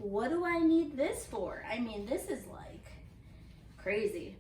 what do I need this for? I mean, this is like crazy.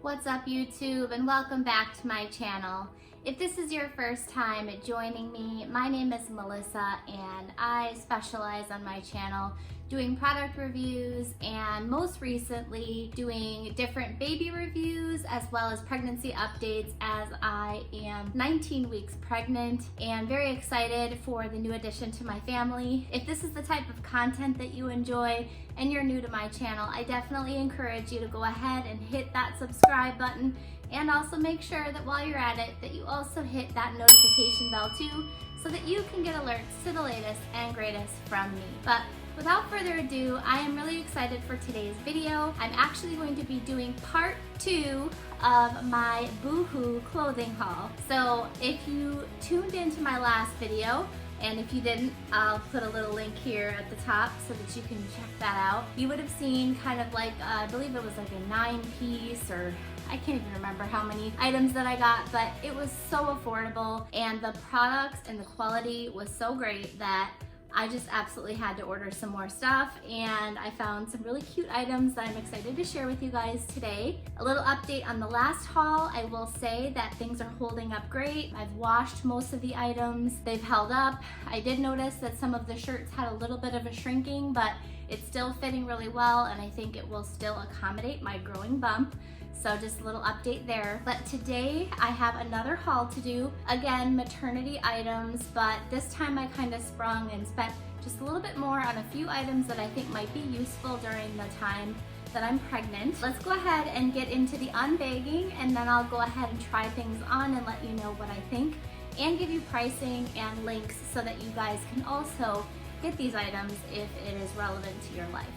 What's up, YouTube, and welcome back to my channel. If this is your first time joining me, my name is Melissa and I specialize on my channel doing product reviews and most recently doing different baby reviews as well as pregnancy updates, as I am 19 weeks pregnant and very excited for the new addition to my family. If this is the type of content that you enjoy and you're new to my channel, I definitely encourage you to go ahead and hit that subscribe button, and also make sure that while you're at it that you also hit that notification bell too, so that you can get alerts to the latest and greatest from me. But without further ado, I am really excited for today's video. I'm actually going to be doing part 2 of my BooHoo clothing haul. So if you tuned into my last video, and if you didn't, I'll put a little link here at the top so that you can check that out. You would have seen kind of like, I believe it was like a 9-piece, or I can't even remember how many items that I got, but it was so affordable and the products and the quality was so great that I just absolutely had to order some more stuff, and I found some really cute items that I'm excited to share with you guys today. A little update on the last haul. I will say that things are holding up great. I've washed most of the items. They've held up. I did notice that some of the shirts had a little bit of a shrinking, but it's still fitting really well, and I think it will still accommodate my growing bump. So just a little update there. But today I have another haul to do. Again, maternity items, but this time I kind of sprung and spent just a little bit more on a few items that I think might be useful during the time that I'm pregnant. Let's go ahead and get into the unbagging, and then I'll go ahead and try things on and let you know what I think and give you pricing and links so that you guys can also get these items if it is relevant to your life.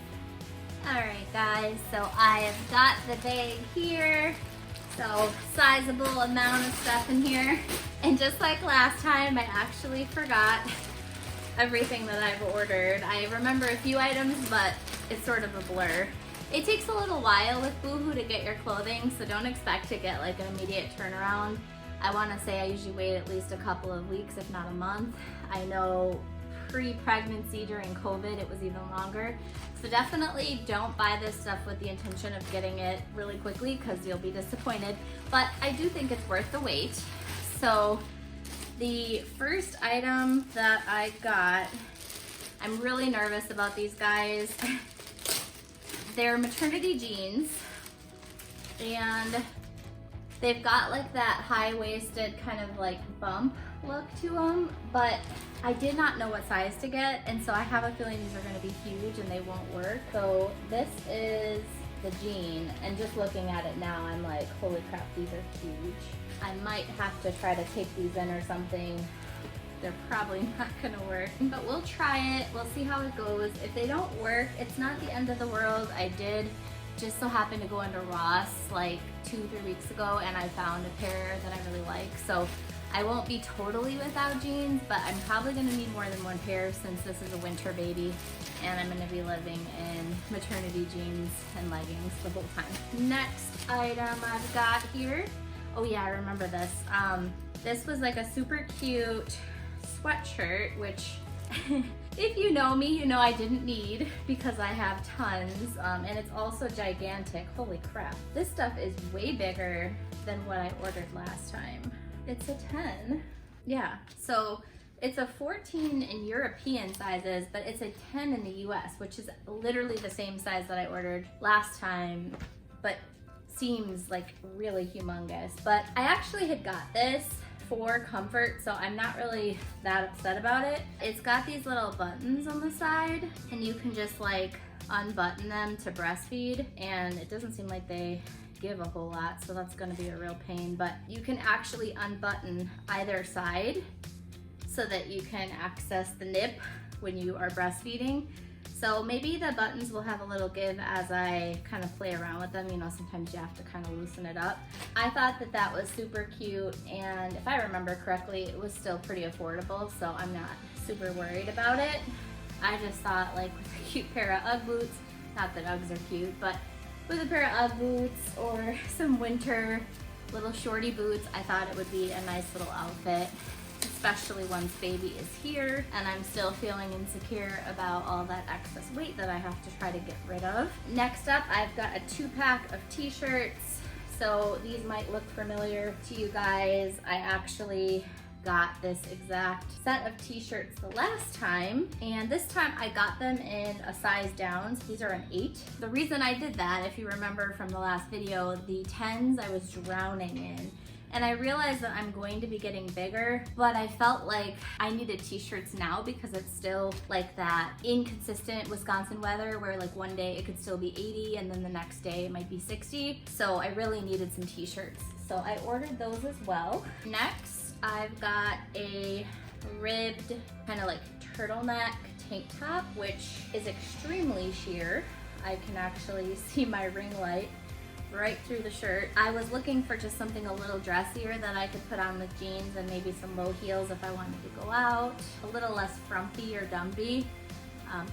Alright guys, so I have got the bag here, so sizable amount of stuff in here, and just like last time I actually forgot everything that I've ordered. I remember a few items, but it's sort of a blur. It takes a little while with BooHoo to get your clothing, so don't expect to get like an immediate turnaround. I want to say I usually wait at least a couple of weeks, if not a month. I know pre-pregnancy during COVID it was even longer. So definitely don't buy this stuff with the intention of getting it really quickly, because you'll be disappointed. But I do think it's worth the wait. So the first item that I got, I'm really nervous about these guys. They're maternity jeans, and they've got like that high-waisted kind of like bump look to them, but I did not know what size to get, and so I have a feeling these are going to be huge and they won't work. So this is the jean, and just looking at it now I'm like, holy crap, these are huge. I might have to try to take these in or something. They're probably not going to work, but we'll try it. We'll see how it goes. If they don't work, it's not the end of the world. I did just so happen to go into Ross like 2-3 weeks ago, and I found a pair that I really like. So I won't be totally without jeans, but I'm probably going to need more than one pair since this is a winter baby and I'm going to be living in maternity jeans and leggings the whole time. Next item I've got here, oh yeah, I remember this. This was like a super cute sweatshirt, which if you know me, you know I didn't need because I have tons, and it's also gigantic. Holy crap. This stuff is way bigger than what I ordered last time. It's a 10. Yeah, so it's a 14 in European sizes, but it's a 10 in the US, which is literally the same size that I ordered last time, but seems like really humongous. But I actually had got this for comfort, so I'm not really that upset about it. It's got these little buttons on the side, and you can just like unbutton them to breastfeed, and it doesn't seem like they give a whole lot, so that's going to be a real pain. But you can actually unbutton either side so that you can access the nip when you are breastfeeding. So maybe the buttons will have a little give as I kind of play around with them. You know, sometimes you have to kind of loosen it up. I thought that that was super cute, and if I remember correctly, it was still pretty affordable, so I'm not super worried about it. I just thought, like, with a cute pair of Ugg boots, not that Uggs are cute, but with a pair of boots or some winter little shorty boots, I thought it would be a nice little outfit, especially once baby is here and I'm still feeling insecure about all that excess weight that I have to try to get rid of. Next up, I've got a 2-pack of t-shirts. So these might look familiar to you guys. I actually got this exact set of t-shirts the last time, and this time I got them in a size down. So these are an 8. The reason I did that, if you remember from the last video, the 10s I was drowning in. And I realized that I'm going to be getting bigger, but I felt like I needed t-shirts now because it's still like that inconsistent Wisconsin weather where like one day it could still be 80 and then the next day it might be 60. So I really needed some t-shirts. So I ordered those as well. Next, I've got a ribbed kind of like turtleneck tank top, which is extremely sheer. I can actually see my ring light right through the shirt. I was looking for just something a little dressier that I could put on with jeans and maybe some low heels if I wanted to go out. A little less frumpy or dumpy.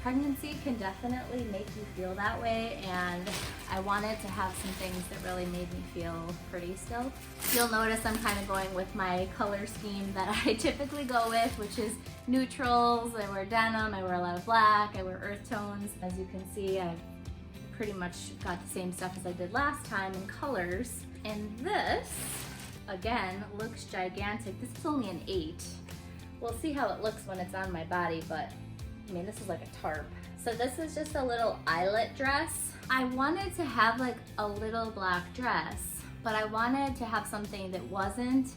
Pregnancy can definitely make you feel that way, and I wanted to have some things that really made me feel pretty still. You'll notice I'm kind of going with my color scheme that I typically go with, which is neutrals. I wear denim, I wear a lot of black, I wear earth tones. As you can see, I've pretty much got the same stuff as I did last time in colors. And this, again, looks gigantic. This is only an 8. We'll see how it looks when it's on my body, but I mean, this is like a tarp. So this is just a little eyelet dress. I wanted to have like a little black dress, but I wanted to have something that wasn't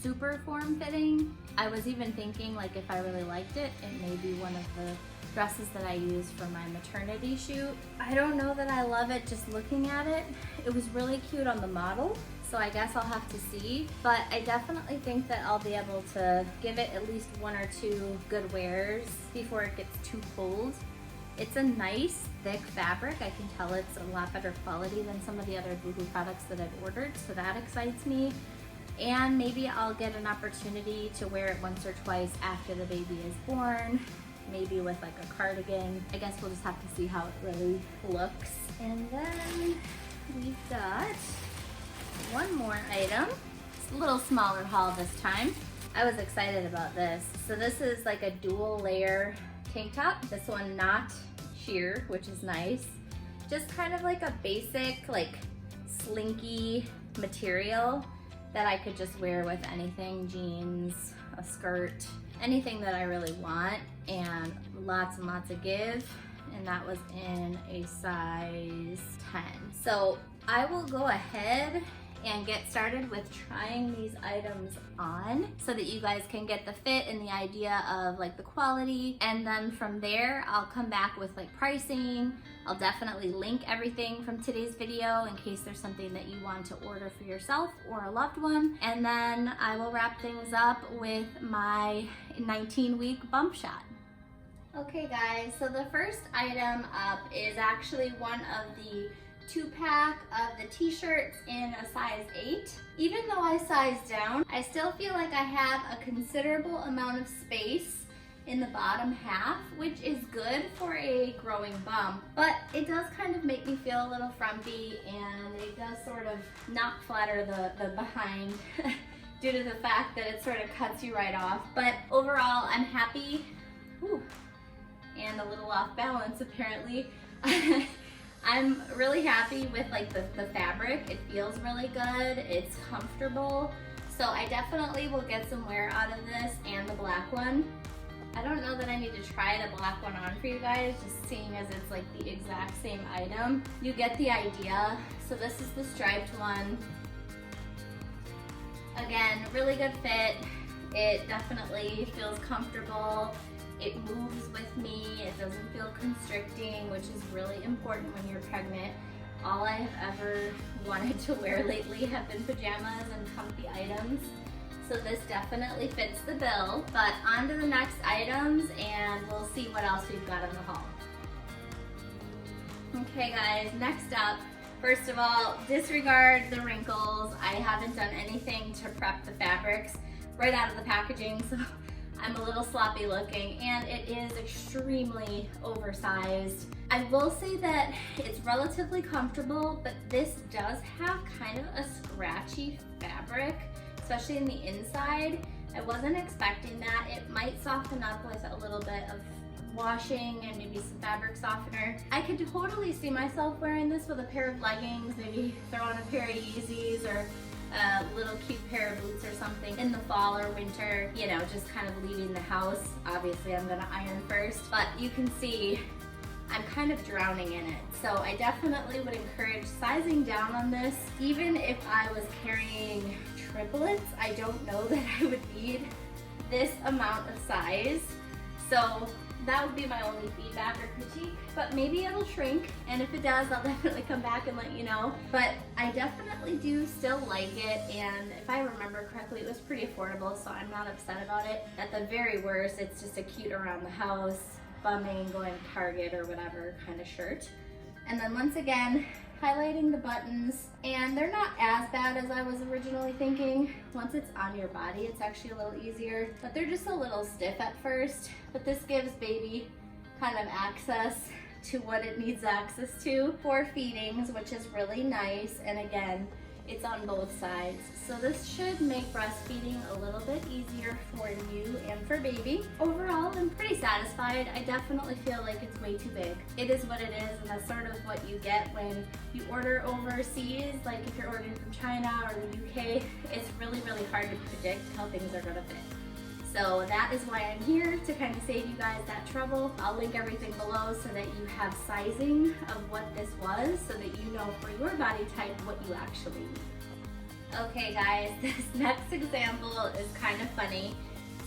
super form-fitting. I was even thinking like if I really liked it, it may be one of the dresses that I use for my maternity shoot. I don't know that I love it just looking at it. It was really cute on the model, so I guess I'll have to see. But I definitely think that I'll be able to give it at least 1 or 2 good wears before it gets too cold. It's a nice thick fabric. I can tell it's a lot better quality than some of the other BooHoo products that I've ordered, so that excites me. And maybe I'll get an opportunity to wear it once or twice after the baby is born. Maybe with like a cardigan. I guess we'll just have to see how it really looks. And then we've got one more item. It's a little smaller haul this time. I was excited about this. So this is like a dual layer tank top. This one not sheer, which is nice. Just kind of like a basic like slinky material that I could just wear with anything, jeans, a skirt, anything that I really want, and lots of give, and that was in a size 10. So I will go ahead and get started with trying these items on so that you guys can get the fit and the idea of like the quality, and then from there I'll come back with like pricing. I'll definitely link everything from today's video in case there's something that you want to order for yourself or a loved one, and then I will wrap things up with my 19-week bump shot. Okay guys, so the first item up is actually one of the 2-pack of the t-shirts in a size 8. Even though I sized down, I still feel like I have a considerable amount of space in the bottom half, which is good for a growing bump, but it does kind of make me feel a little frumpy, and it does sort of not flatter the behind due to the fact that it sort of cuts you right off. But overall, I'm happy. Ooh, and a little off balance apparently. I'm really happy with like the fabric. It feels really good, it's comfortable. So I definitely will get some wear out of this and the black one. I don't know that I need to try the black one on for you guys, just seeing as it's like the exact same item. You get the idea. So this is the striped one. Again, really good fit. It definitely feels comfortable. It moves with me. It doesn't feel constricting, which is really important when you're pregnant. All I've ever wanted to wear lately have been pajamas and comfy items. So this definitely fits the bill. But on to the next items, and we'll see what else we've got in the haul. Okay guys, next up, first of all, disregard the wrinkles. I haven't done anything to prep the fabrics right out of the packaging, so I'm a little sloppy looking, and it is extremely oversized. I will say that it's relatively comfortable, but this does have kind of a scratchy fabric, especially in the inside. I wasn't expecting that. It might soften up with a little bit of washing and maybe some fabric softener. I could totally see myself wearing this with a pair of leggings, maybe throw on a pair of Yeezys or a little cute pair of boots or something in the fall or winter, you know, just kind of leaving the house. Obviously I'm gonna iron first, but you can see I'm kind of drowning in it. So I definitely would encourage sizing down on this. Even if I was carrying triplets, I don't know that I would need this amount of size. So that would be my only feedback or critique, but maybe it'll shrink, and if it does, I'll definitely come back and let you know. But I definitely do still like it, and if I remember correctly, it was pretty affordable, so I'm not upset about it. At the very worst, it's just a cute around the house, bumming, going to Target or whatever kind of shirt. And then once again, highlighting the buttons, and they're not as bad as I was originally thinking. Once it's on your body, it's actually a little easier, but they're just a little stiff at first. But this gives baby kind of access to what it needs access to for feedings, which is really nice. And again, it's on both sides. So this should make breastfeeding a little bit easier for you and for baby. Overall, I'm pretty satisfied. I definitely feel like it's way too big. It is what it is, and that's sort of what you get when you order overseas. Like if you're ordering from China or the UK, it's really, really hard to predict how things are gonna fit. So that is why I'm here, to kind of save you guys that trouble. I'll link everything below so that you have sizing of what this was, so that you know for your body type what you actually need. Okay guys, this next example is kind of funny.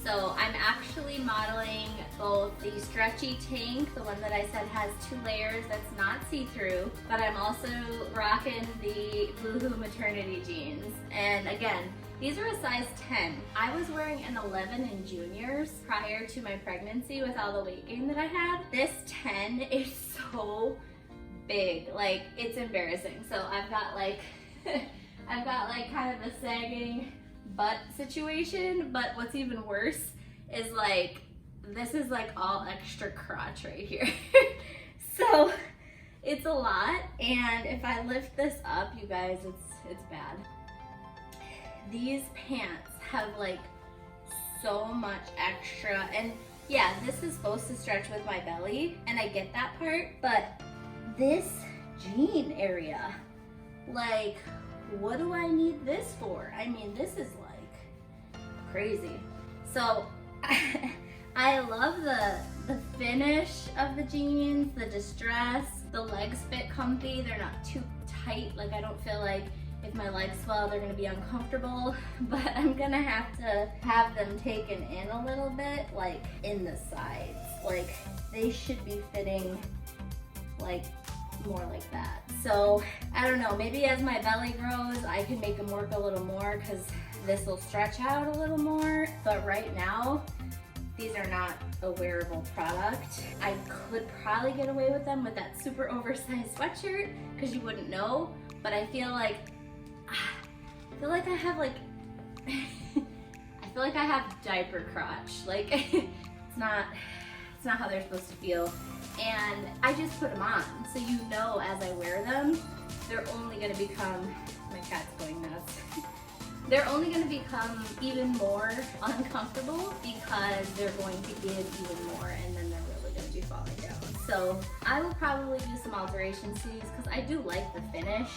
So I'm actually modeling both the stretchy tank, the one that I said has 2 layers that's not see-through, but I'm also rocking the BooHoo maternity jeans. And again, these are a size 10. I was wearing an 11 in juniors prior to my pregnancy with all the weight gain that I had. This 10 is so big, like it's embarrassing. So I've got like, I've got like kind of a sagging butt situation, but what's even worse is like, this is like all extra crotch right here. So it's a lot, and if I lift this up, you guys, it's bad. These pants have like so much extra, and yeah, this is supposed to stretch with my belly, and I get that part, but this jean area, like, what do I need this for? I mean, this is like crazy. So I love the finish of the jeans, the distress, the legs fit comfy, they're not too tight, like I don't feel like if my legs swell, they're gonna be uncomfortable, but I'm gonna have to have them taken in a little bit, like in the sides. Like they should be fitting like more like that. So I don't know, maybe as my belly grows, I can make them work a little more because this will stretch out a little more. But right now, these are not a wearable product. I could probably get away with them with that super oversized sweatshirt because you wouldn't know, but I feel like I have like, I feel like I have diaper crotch. Like it's not how they're supposed to feel. And I just put them on, so you know as I wear them, they're only gonna become, my cat's going nuts. They're only gonna become even more uncomfortable because they're going to give even more, and then they're really gonna be falling down. So I will probably do some alterations to these because I do like the finish.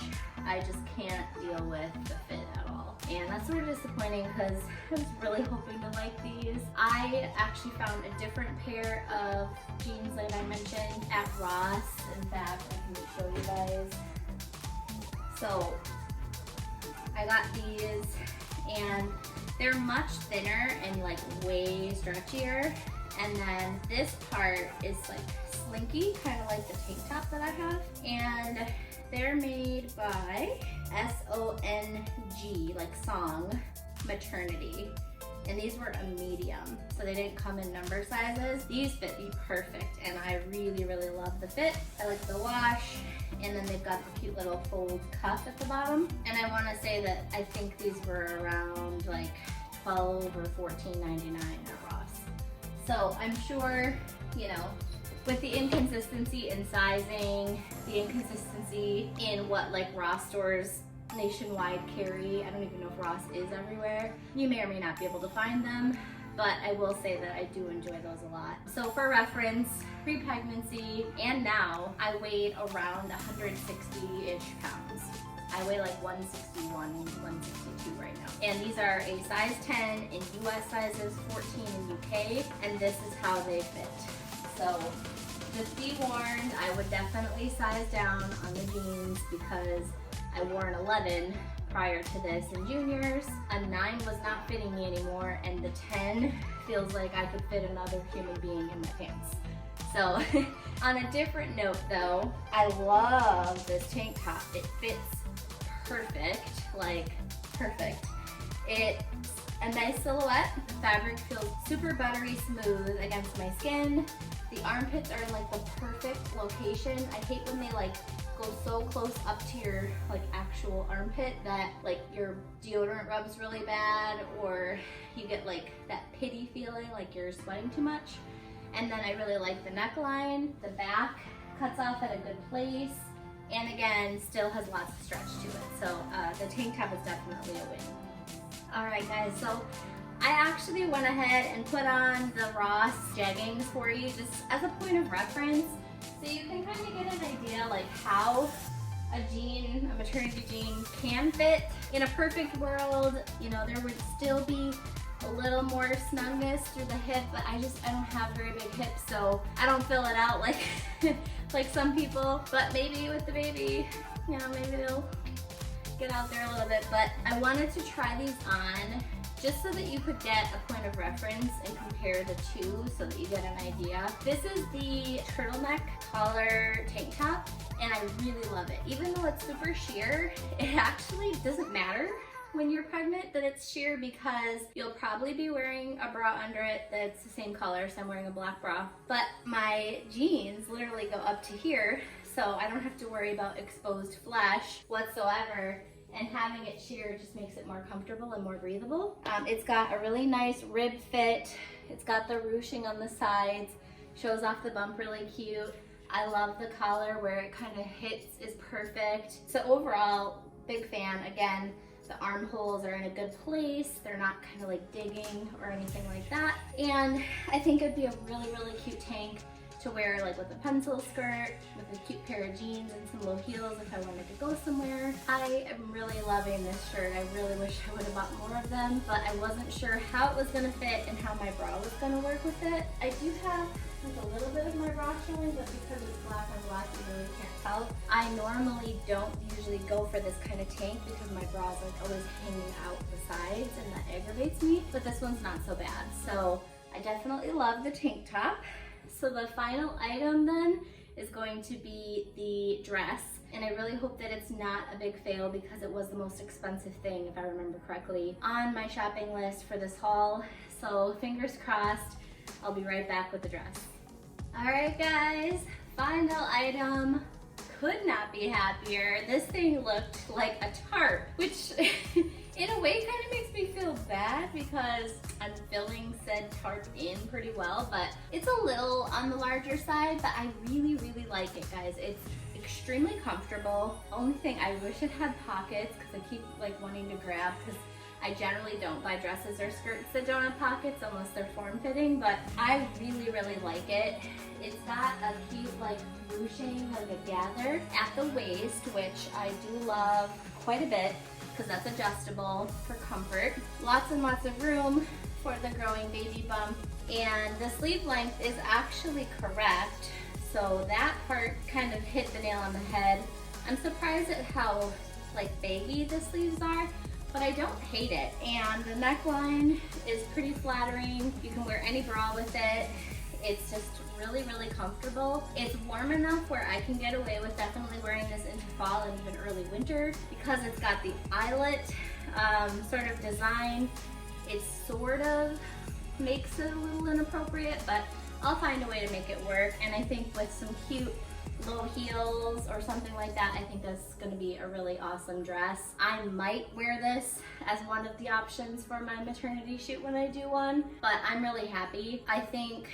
I just can't deal with the fit at all. And that's sort of disappointing because I was really hoping to like these. I actually found a different pair of jeans like I mentioned at Ross. In fact, I can show you guys. So I got these and they're much thinner and like way stretchier. And then this part is like slinky, kind of like the tank top that I have. And they're made by SONG, like Song Maternity. And these were a medium, so they didn't come in number sizes. These fit me perfect, and I really, really love the fit. I like the wash, and then they've got the cute little fold cuff at the bottom. And I wanna say that I think these were around like $12 or $14.99 at Ross. So I'm sure, you know, with the inconsistency in sizing, the inconsistency in what like Ross stores nationwide carry. I don't even know if Ross is everywhere. You may or may not be able to find them, but I will say that I do enjoy those a lot. So for reference, pre-pregnancy and now, I weighed around 160-ish pounds. I weigh like 161, 162 right now. And these are a size 10 in US sizes, 14 in UK, and this is how they fit. So just be warned, I would definitely size down on the jeans because I wore an 11 prior to this in juniors. A 9 was not fitting me anymore, and the 10 feels like I could fit another human being in my pants. So on a different note though, I love this tank top. It fits perfect, like perfect. It's a nice silhouette. The fabric feels super buttery smooth against my skin. The armpits are in like the perfect location. I hate when they like go so close up to your like actual armpit that like your deodorant rubs really bad, or you get like that pity feeling like you're sweating too much. And then I really like the neckline. The back cuts off at a good place, and again still has lots of stretch to it. So the tank top is definitely a win. All right guys, so I actually went ahead and put on the Ross jeggings for you just as a point of reference, so you can kind of get an idea like how a maternity jean can fit. In a perfect world, you know, there would still be a little more snugness through the hip, but I don't have very big hips, so I don't fill it out like like some people. But maybe with the baby, you know, maybe they'll get out there a little bit. But I wanted to try these on just so that you could get a point of reference and compare the two so that you get an idea. This is the turtleneck collar tank top, and I really love it. Even though it's super sheer, it actually doesn't matter when you're pregnant that it's sheer, because you'll probably be wearing a bra under it that's the same color, so I'm wearing a black bra. But my jeans literally go up to here, so I don't have to worry about exposed flesh whatsoever. And having it sheer just makes it more comfortable and more breathable. It's got a really nice rib fit. It's got the ruching on the sides, shows off the bump really cute. I love the collar where it kind of hits is perfect. So overall, big fan. Again, the armholes are in a good place. They're not kind of like digging or anything like that. And I think it'd be a really, really cute tank to wear like with a pencil skirt, with a cute pair of jeans and some low heels if I wanted to go somewhere. I am really loving this shirt. I really wish I would have bought more of them, but I wasn't sure how it was gonna fit and how my bra was gonna work with it. I do have like a little bit of my bra showing, but because it's black on black, you really can't tell. I normally don't usually go for this kind of tank because my bra is like always hanging out the sides and that aggravates me, but this one's not so bad. So I definitely love the tank top. So the final item then is going to be the dress. And I really hope that it's not a big fail because it was the most expensive thing, if I remember correctly, on my shopping list for this haul. So fingers crossed, I'll be right back with the dress. All right guys, final item. Could not be happier. This thing looked like a tarp, which in a way kind of makes me feel bad because I'm filling said tarp in pretty well, but it's a little on the larger side, but I really, really like it, guys. It's extremely comfortable. Only thing, I wish it had pockets because I keep like wanting to grab, because I generally don't buy dresses or skirts that don't have pockets unless they're form-fitting, but I really, really like it. It's got a cute like ruching, like a gather at the waist, which I do love quite a bit because that's adjustable for comfort. Lots and lots of room for the growing baby bump, and the sleeve length is actually correct, so that part kind of hit the nail on the head. I'm surprised at how like baggy the sleeves are, but I don't hate it. And the neckline is pretty flattering. You can wear any bra with it. It's just really, really comfortable. It's warm enough where I can get away with definitely wearing this into fall and even early winter because it's got the eyelet sort of design. It sort of makes it a little inappropriate, but I'll find a way to make it work. And I think with some cute low heels or something like that, I think that's going to be a really awesome dress. I might wear this as one of the options for my maternity shoot when I do one, but I'm really happy. I think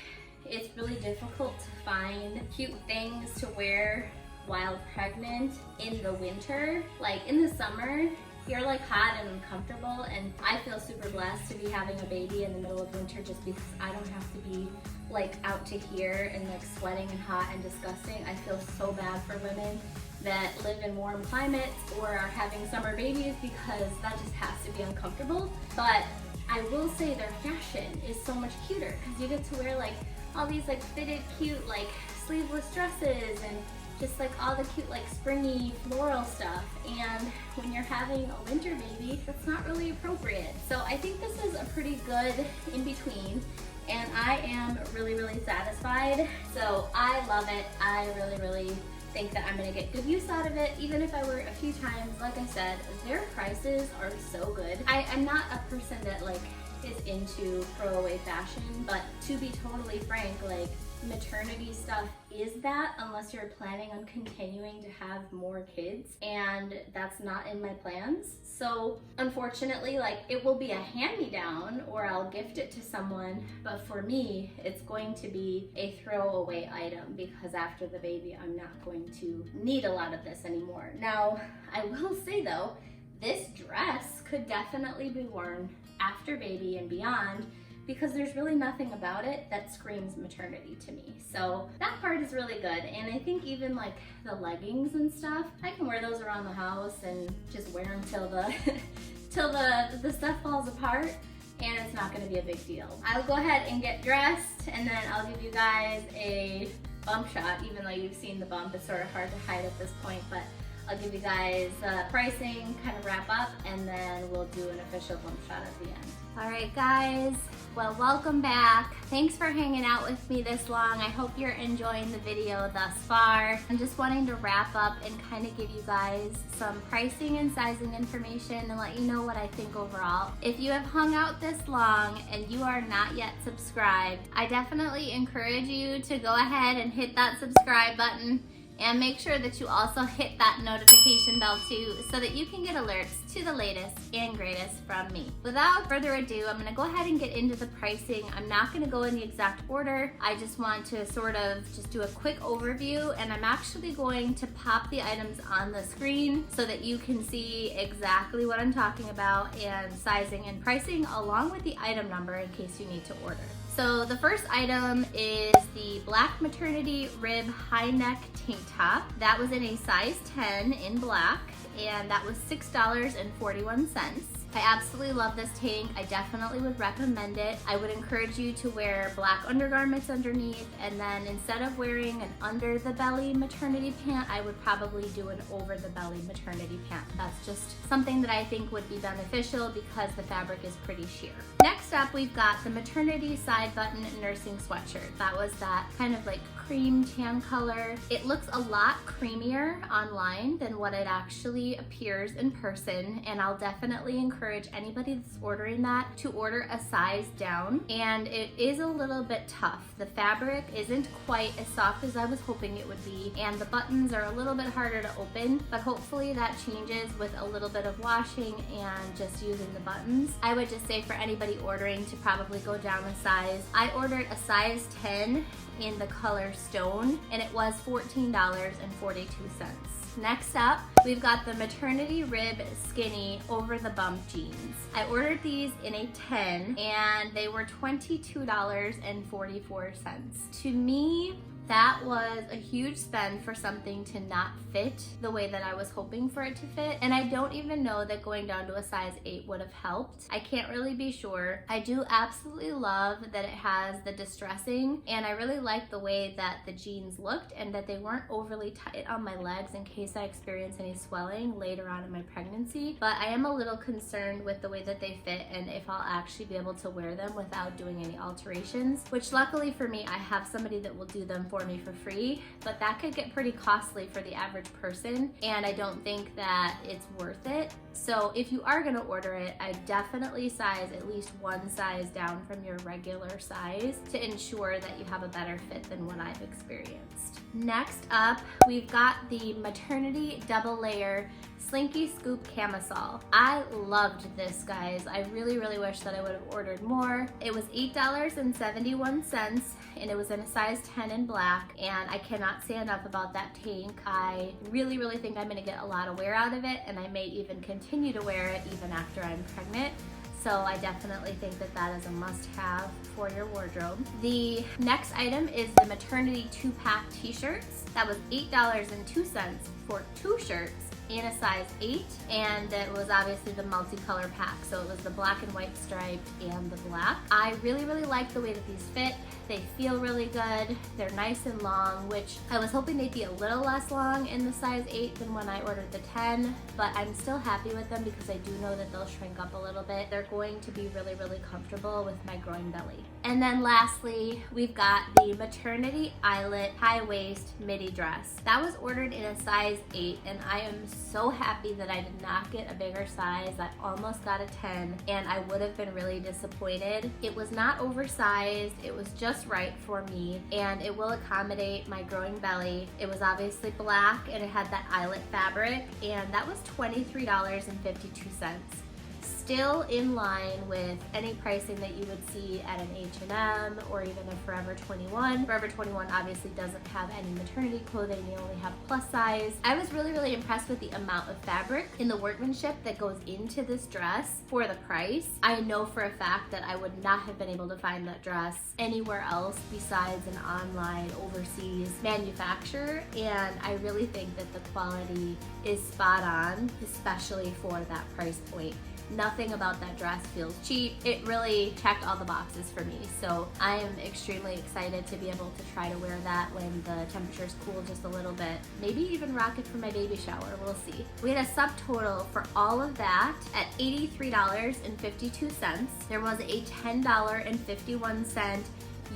it's really difficult to find cute things to wear while pregnant in the winter. Like in the summer, you're like hot and uncomfortable, and I feel super blessed to be having a baby in the middle of winter just because I don't have to be like out to here and like sweating and hot and disgusting. I feel so bad for women that live in warm climates or are having summer babies because that just has to be uncomfortable. But I will say their fashion is so much cuter because you get to wear like all these like fitted cute like sleeveless dresses and just like all the cute like springy floral stuff, and when you're having a winter baby, that's not really appropriate. So I think this is a pretty good in between, and I am really satisfied. So I love it. I really think that I'm gonna get good use out of it, even if I wear it a few times. Like I said, their prices are so good. I'm not a person that like is into throwaway fashion, but to be totally frank, like maternity stuff is that unless you're planning on continuing to have more kids, and that's not in my plans. So unfortunately, like it will be a hand-me-down or I'll gift it to someone, but for me it's going to be a throwaway item because after the baby I'm not going to need a lot of this anymore. Now I will say though, this dress could definitely be worn after baby and beyond, because there's really nothing about it that screams maternity to me. So that part is really good. And I think even like the leggings and stuff, I can wear those around the house and just wear them till the till the stuff falls apart, and it's not gonna be a big deal. I'll go ahead and get dressed, and then I'll give you guys a bump shot. Even though you've seen the bump, it's sort of hard to hide at this point, but I'll give you guys pricing, kind of wrap up, and then we'll do an official bump shot at the end. All right, guys, well, welcome back. Thanks for hanging out with me this long. I hope you're enjoying the video thus far. I'm just wanting to wrap up and kind of give you guys some pricing and sizing information and let you know what I think overall. If you have hung out this long and you are not yet subscribed, I definitely encourage you to go ahead and hit that subscribe button. And make sure that you also hit that notification bell too, so that you can get alerts to the latest and greatest from me. Without further ado, I'm gonna go ahead and get into the pricing. I'm not gonna go in the exact order. I just want to sort of just do a quick overview, and I'm actually going to pop the items on the screen so that you can see exactly what I'm talking about, and sizing and pricing along with the item number in case you need to order. So the first item is the black maternity rib high neck tank top. That was in a size 10 in black, and that was $6.41. I absolutely love this tank. I definitely would recommend it. I would encourage you to wear black undergarments underneath, and then instead of wearing an under the belly maternity pant, I would probably do an over the belly maternity pant. That's just something that I think would be beneficial because the fabric is pretty sheer. Next up, we've got the maternity side button nursing sweatshirt. That was that kind of like cream tan color. It looks a lot creamier online than what it actually appears in person, and I'll definitely encourage anybody that's ordering that to order a size down. And it is a little bit tough. The fabric isn't quite as soft as I was hoping it would be, and the buttons are a little bit harder to open, but hopefully that changes with a little bit of washing and just using the buttons. I would just say for anybody ordering to probably go down a size. I ordered a size 10 in the color stone, and it was $14.42. Next up, we've got the Maternity Rib Skinny over the bump jeans. I ordered these in a 10, and they were $22.44. To me, that was a huge spend for something to not fit the way that I was hoping for it to fit. And I don't even know that going down to a size 8 would have helped. I can't really be sure. I do absolutely love that it has the distressing, and I really like the way that the jeans looked and that they weren't overly tight on my legs in case I experience any swelling later on in my pregnancy. But I am a little concerned with the way that they fit and if I'll actually be able to wear them without doing any alterations, which luckily for me, I have somebody that will do them for me for free, but that could get pretty costly for the average person, and I don't think that it's worth it So if you are gonna order it, I definitely size at least one size down from your regular size to ensure that you have a better fit than what I've experienced. Next up, we've got the Maternity Double Layer Slinky Scoop Camisole. I loved this, guys. I really wish that I would have ordered more. It was $8.71 and it was in a size 10 in black, and I cannot say enough about that tank. I really think I'm gonna get a lot of wear out of it, and I may even continue to wear it even after I'm pregnant. So I definitely think that that is a must-have for your wardrobe. The next item is the Maternity 2-pack t-shirts. That was $8.02 for 2 shirts in a size 8, and it was obviously the multicolor pack, so it was the black and white striped and the black. I really like the way that these fit. They feel really good. They're nice and long, which I was hoping they'd be a little less long in the size 8 than when I ordered the 10, but I'm still happy with them because I do know that they'll shrink up a little bit. They're going to be really comfortable with my growing belly. And then lastly, we've got the Maternity Eyelet High Waist Midi Dress. That was ordered in a size 8, and I am so happy that I did not get a bigger size. I almost got a 10, and I would have been really disappointed. It was not oversized. It was just right for me, and it will accommodate my growing belly. It was obviously black, and it had that eyelet fabric, and that was $23.52. Still in line with any pricing that you would see at an H&M or even a Forever 21. Forever 21 obviously doesn't have any maternity clothing, they only have plus size. I was really impressed with the amount of fabric and the workmanship that goes into this dress for the price. I know for a fact that I would not have been able to find that dress anywhere else besides an online overseas manufacturer, and I really think that the quality is spot on, especially for that price point. Nothing about that dress feels cheap. It really checked all the boxes for me. So I am extremely excited to be able to try to wear that when the temperatures cool just a little bit. Maybe even rock it for my baby shower, we'll see. We had a subtotal for all of that at $83.52. There was a $10.51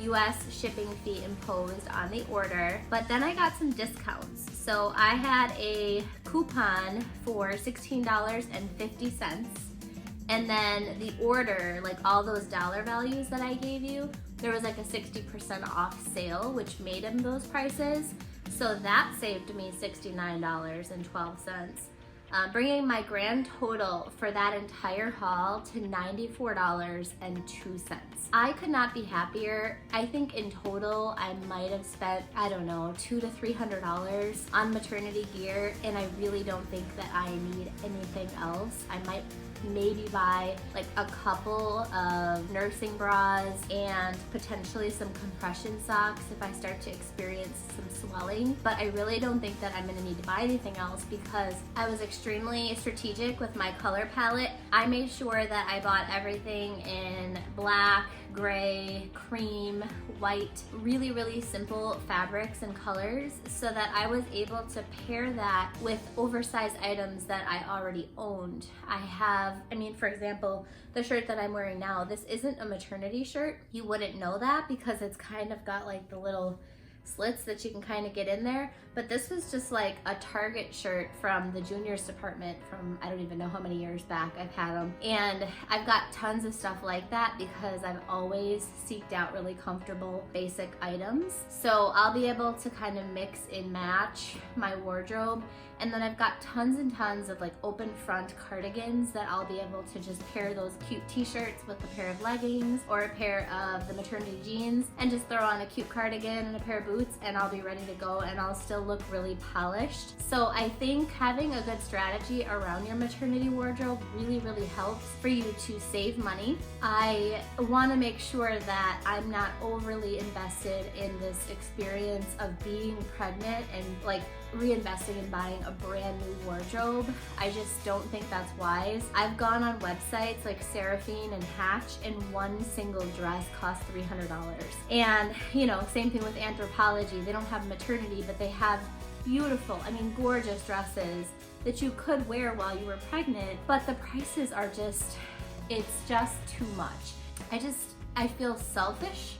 US shipping fee imposed on the order, but then I got some discounts. So I had a coupon for $16.50. And then the order, like all those dollar values that I gave you, there was like a 60% off sale, which made them those prices. So that saved me $69.12. Bringing my grand total for that entire haul to $94.02. I could not be happier. I think in total I might have spent, I don't know, $200 to $300 on maternity gear, and I really don't think that I need anything else. I might maybe buy like a couple of nursing bras and potentially some compression socks if I start to experience some swelling, but I really don't think that I'm gonna need to buy anything else because I was extremely strategic with my color palette. I made sure that I bought everything in black, gray, cream, white, really simple fabrics and colors so that I was able to pair that with oversized items that I already owned. For example, the shirt that I'm wearing now, this isn't a maternity shirt. You wouldn't know that because it's kind of got like the little slits that you can kind of get in there, but this was just like a Target shirt from the juniors department from I don't even know how many years back I've had them, and I've got tons of stuff like that because I've always seeked out really comfortable basic items. So I'll be able to kind of mix and match my wardrobe, and then I've got tons and tons of like open front cardigans that I'll be able to just pair those cute t-shirts with a pair of leggings or a pair of the maternity jeans and just throw on a cute cardigan and a pair of boots, and I'll be ready to go and I'll still look really polished. So I think having a good strategy around your maternity wardrobe really helps for you to save money. I want to make sure that I'm not overly invested in this experience of being pregnant and like reinvesting in buying a brand new wardrobe. I just don't think that's wise. I've gone on websites like Seraphine and Hatch, and one single dress costs $300. And same thing with Anthropologie. They don't have maternity, but they have beautiful, gorgeous dresses that you could wear while you were pregnant, but the prices are it's just too much. I feel selfish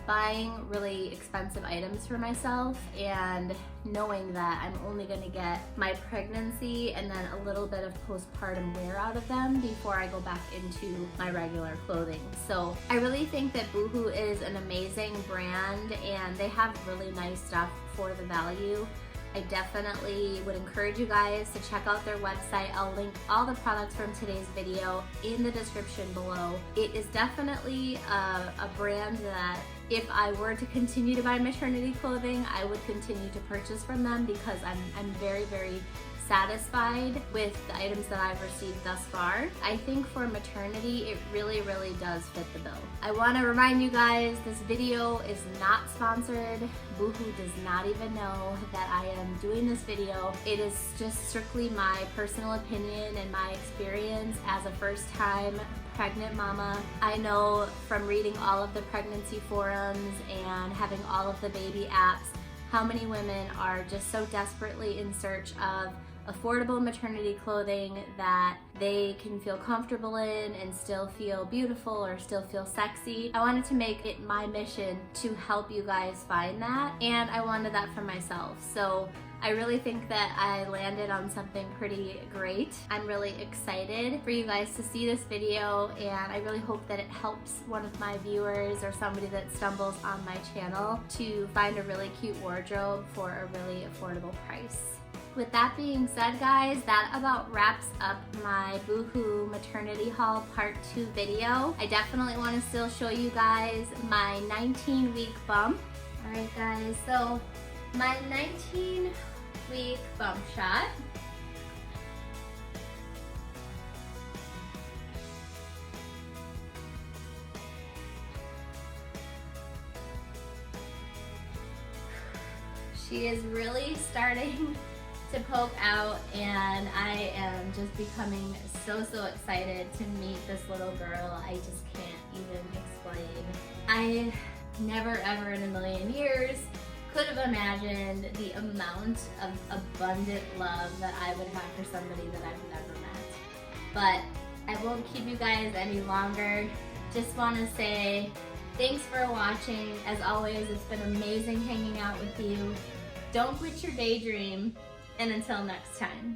buying really expensive items for myself and knowing that I'm only gonna get my pregnancy and then a little bit of postpartum wear out of them before I go back into my regular clothing. So I really think that BooHoo is an amazing brand and they have really nice stuff for the value. I definitely would encourage you guys to check out their website. I'll link all the products from today's video in the description below. It is definitely a brand that if I were to continue to buy maternity clothing, I would continue to purchase from them because I'm very, very satisfied with the items that I've received thus far. I think for maternity, it really, really does fit the bill. I want to remind you guys, this video is not sponsored. BooHoo does not even know that I am doing this video. It is just strictly my personal opinion and my experience as a first-time pregnant mama. I know from reading all of the pregnancy forums and having all of the baby apps, how many women are just so desperately in search of affordable maternity clothing that they can feel comfortable in and still feel beautiful or still feel sexy. I wanted to make it my mission to help you guys find that, and I wanted that for myself. So I really think that I landed on something pretty great. I'm really excited for you guys to see this video, and I really hope that it helps one of my viewers or somebody that stumbles on my channel to find a really cute wardrobe for a really affordable price. With that being said, guys, that about wraps up my BooHoo Maternity Haul Part 2 video. I definitely want to still show you guys my 19-week bump. Alright guys, so my 19-week bump shot. She is really starting to poke out, and I am just becoming so excited to meet this little girl. I just can't even explain. I never ever in a million years could have imagined the amount of abundant love that I would have for somebody that I've never met. But I won't keep you guys any longer. Just want to say thanks for watching. As always, it's been amazing hanging out with you. Don't quit your daydream. And until next time.